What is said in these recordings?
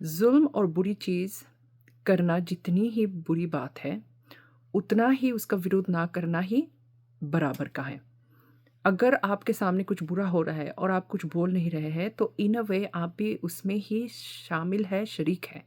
जुल्म और बुरी चीज़ करना जितनी ही बुरी बात है, उतना ही उसका विरोध ना करना ही बराबर का है। अगर आपके सामने कुछ बुरा हो रहा है और आप कुछ बोल नहीं रहे हैं, तो इन अ वे आप भी उसमें ही शामिल है, शरीक है।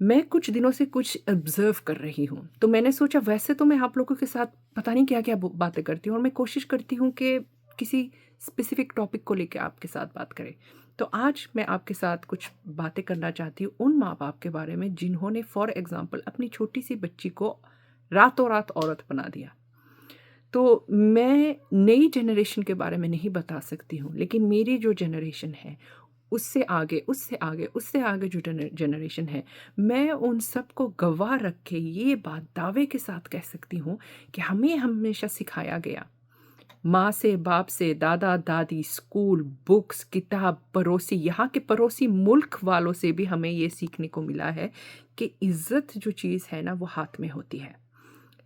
मैं कुछ दिनों से कुछ ऑब्ज़र्व कर रही हूँ, तो मैंने सोचा वैसे तो मैं आप लोगों के साथ पता नहीं क्या-क्या ब बातें करती हूँ और मैं कोशिश करती हूँ कि किसी स्पेसिफ़िक टॉपिक को लेके आपके साथ बात करें। तो आज मैं आपके साथ कुछ बातें करना चाहती हूँ उन माँ-बाप के बारे में जिन्होंने फ़ॉर एग्ज़ाम्पल अपनी छोटी-सी बच्ची को रातों-रात औरत बना दिया। तो मैं नई जनरेशन के बारे में नहीं बता सकती हूँ, लेकिन मेरी जो जनरेशन है उससे आगे, उससे आगे, उससे आगे जो जनरेशन है, मैं उन सबको गवाह रख के ये बात दावे के साथ कह सकती हूँ कि हमें हमेशा सिखाया गया, माँ से, बाप से, दादा-दादी, स्कूल, बुक्स, किताब, पड़ोसी, यहाँ के पड़ोसी मुल्क वालों से भी हमें ये सीखने को मिला है कि इज़्ज़त जो चीज़ है ना, वो हाथ में होती है।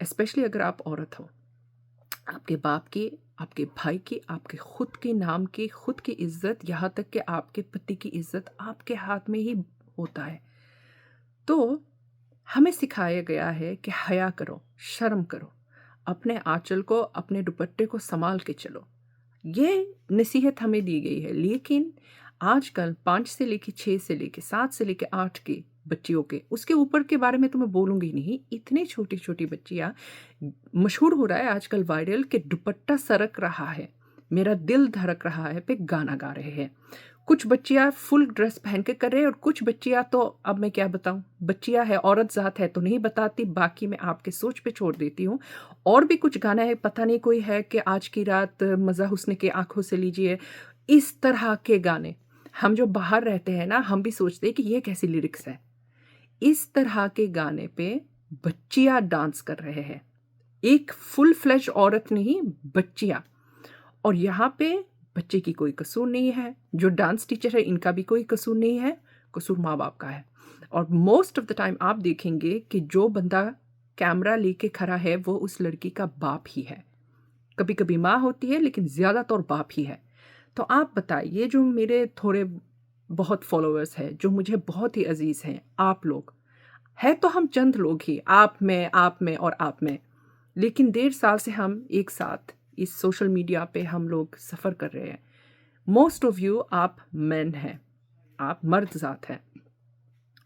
स्पेशली अगर आप औरत हो। आपके बाप की, आपके भाई की, आपके खुद के नाम की, खुद की इज़्ज़त, यहाँ तक कि आपके पति की इज़्ज़त आपके हाथ में ही होता है। तो हमें सिखाया गया है कि हया करो, शर्म करो, अपने आँचल को, अपने दुपट्टे को सँभाल के चलो। ये नसीहत हमें दी गई है, लेकिन आजकल 5 से लेके 6 से लेके 7 से लेके 8 की बच्चियों के, उसके ऊपर के बारे में तो मैं बोलूँगी नहीं, इतनी छोटी-छोटी बच्चियाँ मशहूर हो रहा है आजकल वायरल कि दुपट्टा सरक रहा है, मेरा दिल धड़क रहा है पे गाना गा रहे हैं। कुछ बच्चियाँ फुल ड्रेस पहन के कर रहे हैं और कुछ बच्चियाँ तो अब मैं क्या बताऊँ, बच्चियाँ है, औरत ज़ात है तो नहीं बताती, बाकी मैं आपके सोच पे छोड़ देती हूँ। और भी कुछ गाना है, पता नहीं कोई है कि आज की रात मज़ा हुस्न की आँखों से लीजिए, इस तरह के गाने। हम जो बाहर रहते हैं ना, हम भी सोचते हैं कि ये कैसी लिरिक्स है। इस तरह के गाने पे बच्चियाँ डांस कर रहे हैं। एक फुल फ्लेज औरत नहीं, बच्चियाँ। और यहाँ पे बच्चे की कोई कसूर नहीं है, जो डांस टीचर है इनका भी कोई कसूर नहीं है, कसूर माँ-बाप का है। और मोस्ट ऑफ द टाइम आप देखेंगे कि जो बंदा कैमरा लेके खड़ा है वो उस लड़की का बाप ही है। कभी-कभी माँ होती है लेकिन ज़्यादातर बाप ही है। तो आप बताइए जो मेरे थोड़े बहुत फॉलोअर्स हैं, जो मुझे बहुत ही अज़ीज़ हैं, आप लोग, हैं तो हम चंद लोग ही, आप में और आप में। लेकिन 1.5 साल से हम एक साथ इस सोशल मीडिया पे हम लोग सफ़र कर रहे हैं। मोस्ट ऑफ यू आप मेन हैं, आप मर्द ज़ात हैं।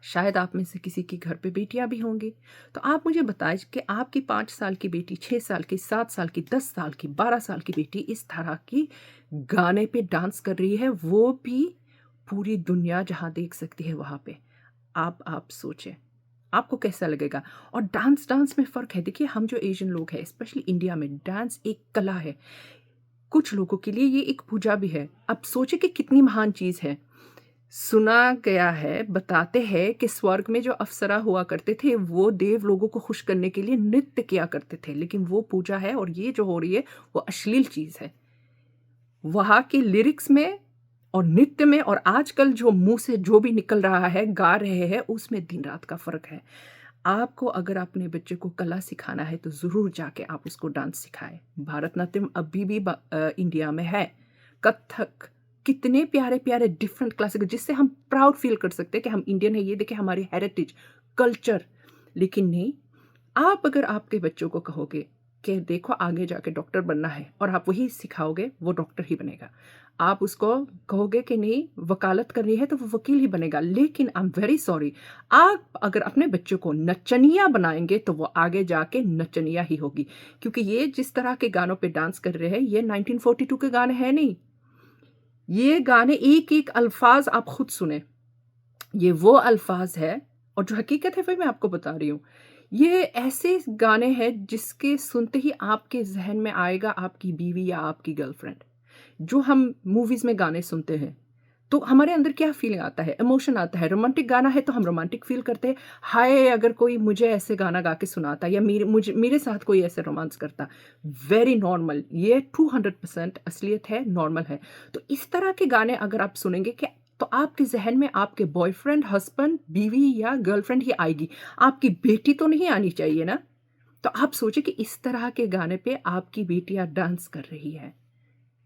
शायद आप में से किसी के घर पे बेटियाँ भी होंगी। तो आप मुझे बताएँ कि आपकी 5 साल की बेटी, 6 साल की, 7 साल की, 10 साल की, 12 साल की बेटी इस तरह की गाने पे डांस कर रही है, वो भी पूरी दुनिया जहाँ देख सकती है वहाँ पे। आप सोचें, आपको कैसा लगेगा? और डांस में फ़र्क है। देखिए हम जो एशियन लोग हैं, स्पेशली इंडिया में डांस एक कला है। कुछ लोगों के लिए ये एक पूजा भी है। अब सोचिए कि कितनी महान चीज़ है। सुना गया है, बताते हैं कि स्वर्ग में जो अप्सरा हुआ करते थे, वो देव लोगों को खुश करने के लिए नृत्य किया करते थे। लेकिन वो पूजा है और ये जो हो रही है, वो अश्लील चीज़ है। वहाँ के लिरिक्स में और नृत्य में और आजकल जो मुँह से जो भी निकल रहा है, गा रहे हैं, उसमें दिन-रात का फ़र्क है। आपको अगर अपने बच्चे को कला सिखाना है, तो ज़रूर जाके आप उसको डांस सिखाएँ। भरतनाट्यम अभी भी इंडिया में है। कथक, कितने प्यारे-प्यारे डिफरेंट क्लासिकल जिससे हम प्राउड फ़ील कर सकते हैं कि हम इंडियन हैं, ये देखिए हमारी हेरिटेज, कल्चर। लेकिन नहीं, आप अगर आपके बच्चों को कहोगे कि देखो आगे जाके डॉक्टर बनना है और आप वही सिखाओगे, वो डॉक्टर ही बनेगा। आप उसको कहोगे कि नहीं वकालत करनी है तो वो वकील ही बनेगा। लेकिन आई एम वेरी सॉरी, आप अगर अपने बच्चों को नचनिया बनाएँगे तो वो आगे जाके नचनिया ही होगी। क्योंकि ये जिस तरह के गानों पे डांस कर रहे हैं, ये 1942 के गाने हैं नहीं। ये गाने एक-एक अल्फ़ाज़ आप खुद सुनें। ये वो अल्फ़ाज़ है और जो हकीकत है वही मैं आपको बता रही हूँ। ये ऐसे गाने हैं जिसके सुनते ही आपके ज़हन में आएगा आपकी बीवी या आपकी गर्लफ्रेंड। जो हम मूवीज़ में गाने सुनते हैं, तो हमारे अंदर क्या फ़ीलिंग आता है, इमोशन आता है। रोमांटिक गाना है तो हम रोमांटिक फ़ील करते हैं। हाय! अगर कोई मुझे ऐसे गाना गा के सुनाता या मेरे साथ कोई ऐसे रोमांस करता, वेरी नॉर्मल। ये 200% असलियत है, नॉर्मल है। तो इस तरह के गाने अगर आप सुनेंगे कि तो आपके ज़हन में आपके बॉयफ्रेंड, हस्बैंड, बीवी या गर्लफ्रेंड ही आएगी। आपकी बेटी तो नहीं आनी चाहिए ना? तो आप सोचिए कि इस तरह के गाने पे आपकी बेटियाँ डांस कर रही है।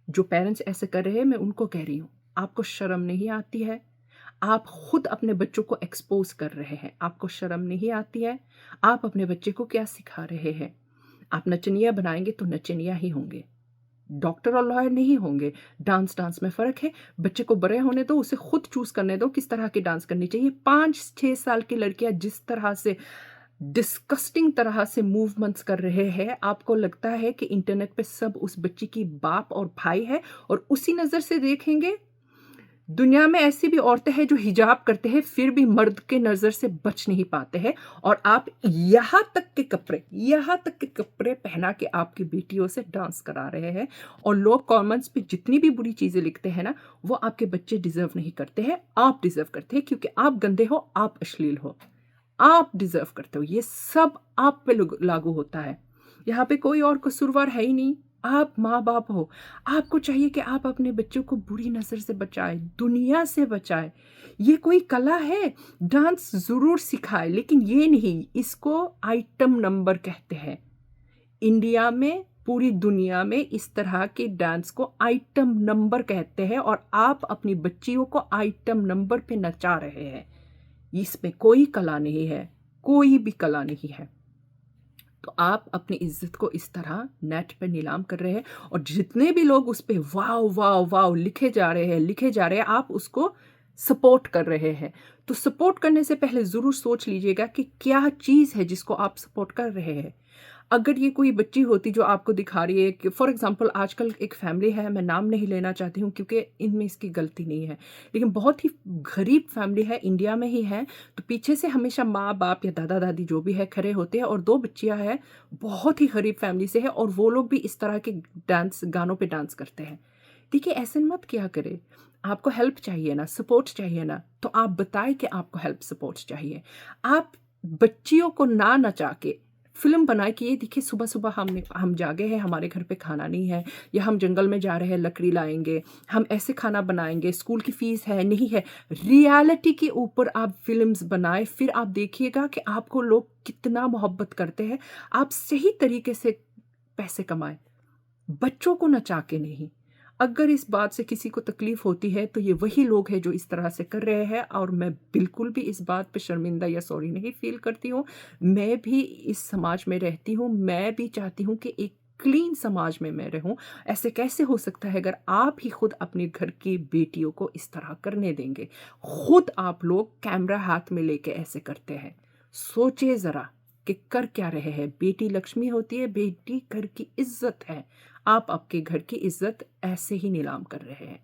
जो पेरेंट्स ऐसे कर रहे हैं मैं उनको कह रही हूँ, आपको शर्म नहीं आती है? आप खुद अपने बच्चों को एक्सपोज कर रहे हैं। आपको शर्म नहीं आती है? आप अपने बच्चे को क्या सिखा रहे हैं? आप नचनिया बनाएंगे तो नचनिया ही होंगे, डॉक्टर और लॉयर नहीं होंगे। डांस डांस में फ़र्क है। बच्चे को बड़े होने दो, उसे खुद चूज़ करने दो किस तरह की डांस करनी चाहिए। 5-6 साल की लड़कियां जिस तरह से डिस्कस्टिंग तरह से मूवमेंट्स कर रहे हैं, आपको लगता है कि इंटरनेट पे सब उस बच्ची की बाप और भाई है, और उसी नज़र से देखेंगे। दुनिया में ऐसी भी औरतें हैं जो हिजाब करते हैं फिर भी मर्द के नज़र से बच नहीं पाते हैं, और आप यहाँ तक के कपड़े पहना के आपकी बेटियों से डांस करा रहे हैं। और लोग कमेंट्स पे जितनी भी बुरी चीज़ें लिखते हैं ना, वो आपके बच्चे डिजर्व नहीं करते हैं, आप डिजर्व करते हैं, क्योंकि आप गंदे हो, आप अश्लील हो, आप डिजर्व करते हो। ये सब आप पे लागू होता है। यहाँ पे कोई और कसूरवार है ही नहीं। आप माँ बाप हो, आपको चाहिए कि आप अपने बच्चों को बुरी नज़र से बचाए, दुनिया से बचाए। ये कोई कला है, डांस ज़रूर सिखाए, लेकिन ये नहीं, इसको आइटम नंबर कहते हैं। इंडिया में, पूरी दुनिया में इस तरह के डांस को आइटम नंबर कहते हैं, और आप अपनी बच्चियों को आइटम नंबर पे नचा रहे हैं। इसमें कोई कला नहीं है, कोई भी कला नहीं है। तो आप अपनी इज्जत को इस तरह नेट पे नीलाम कर रहे हैं, और जितने भी लोग उस पे वाव वाव वाव लिखे जा रहे हैं, आप उसको सपोर्ट कर रहे हैं। तो सपोर्ट करने से पहले ज़रूर सोच लीजिएगा कि क्या चीज़ है जिसको आप सपोर्ट कर रहे हैं। अगर ये कोई बच्ची होती जो आपको दिखा रही है कि फॉर एग्जांपल आजकल एक फैमिली है, मैं नाम नहीं लेना चाहती हूँ क्योंकि इनमें इसकी गलती नहीं है, लेकिन बहुत ही गरीब फैमिली है, इंडिया में ही है। तो पीछे से हमेशा माँ बाप या दादा दादी जो भी है खड़े होते हैं, और 2 बच्चियाँ हैं, बहुत ही गरीब फैमिली से है, और वो लोग भी इस तरह के गानों पे डांस करते हैं। देखिए, ऐसे मत क्या करें। आपको हेल्प चाहिए ना, सपोर्ट चाहिए ना, तो आप बताएं कि आपको हेल्प सपोर्ट चाहिए। आप बच्चियों को ना नचा के फिल्म बनाए कि ये देखिए, सुबह सुबह हम जागे हैं, हमारे घर पे खाना नहीं है, या हम जंगल में जा रहे हैं, लकड़ी लाएंगे, हम ऐसे खाना बनाएंगे, स्कूल की फीस है नहीं है। रियलिटी के ऊपर आप फिल्म्स बनाए, फिर आप देखिएगा कि आपको लोग कितना मोहब्बत करते हैं। आप सही तरीके से पैसे कमाएं, बच्चों को नचा के नहीं। अगर इस बात से किसी को तकलीफ होती है तो ये वही लोग हैं जो इस तरह से कर रहे हैं, और मैं बिल्कुल भी इस बात पे शर्मिंदा या सॉरी नहीं फील करती हूँ। मैं भी इस समाज में रहती हूँ, मैं भी चाहती हूँ कि एक क्लीन समाज में मैं रहूं। ऐसे कैसे हो सकता है अगर आप ही खुद अपने घर की बेटियों को इस तरह करने देंगे? खुद आप लोग कैमरा हाथ में लेके ऐसे करते हैं। सोचिए ज़रा कि कर क्या रहे हैं। बेटी लक्ष्मी होती है, बेटी घर की इज्जत है। आप आपके घर की इज्जत ऐसे ही नीलाम कर रहे हैं।